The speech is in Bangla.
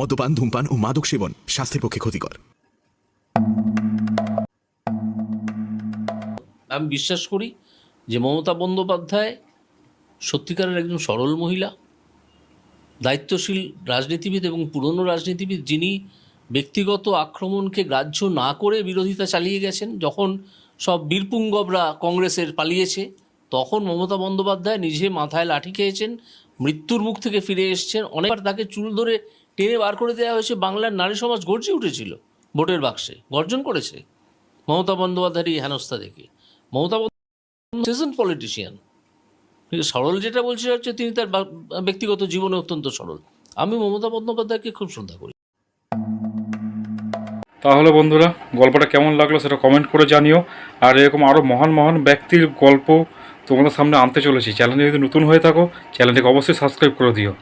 মদ্যপান, ধূমপান ও মাদক সেবন স্বাস্থ্যের পক্ষে ক্ষতিকর। আমি বিশ্বাস করি যে মমতা বন্দ্যোপাধ্যায় সত্যিকারের একজন সরল মহিলা, দায়িত্বশীল রাজনীতিবিদ এবং পুরনো রাজনীতিবিদ, যিনি ব্যক্তিগত আক্রমণকে গ্রাহ্য না করে বিরোধিতা চালিয়ে গেছেন। যখন সব বীরপুঙ্গবরা কংগ্রেসের পালিয়েছে, তখন মমতা বন্দ্যোপাধ্যায় নিজে মাথায় লাঠি খেয়েছেন, মৃত্যুর মুখ থেকে ফিরে এসেছেন। অনেকবার তাকে চুল ধরে টেনে বার করে দেওয়া হয়েছে। বাংলার নারী সমাজ গর্জে উঠেছিল, ভোটের বাক্সে গর্জন করেছে মমতা বন্দ্যোপাধ্যায়ের এই হেনস্থা দেখে। মমতা বন্দ্যোপাধ্যায় পলিটিশিয়ান, সরল যেটা বলছে হচ্ছে তিনি তার ব্যক্তিগত জীবনে অত্যন্ত সরল। আমি মমতা বন্দ্যোপাধ্যায়কে খুব শ্রদ্ধা করি। তাহলে বন্ধুরা, গল্পটা কেমন লাগলো সেটা কমেন্ট করে জানিও। আর এরকম আরও মহান মহান ব্যক্তির গল্প তোমাদের সামনে আনতে চলেছি। চ্যানেলে যদি নতুন হয়ে থাকো, চ্যানেলটিকে অবশ্যই সাবস্ক্রাইব করে দিও।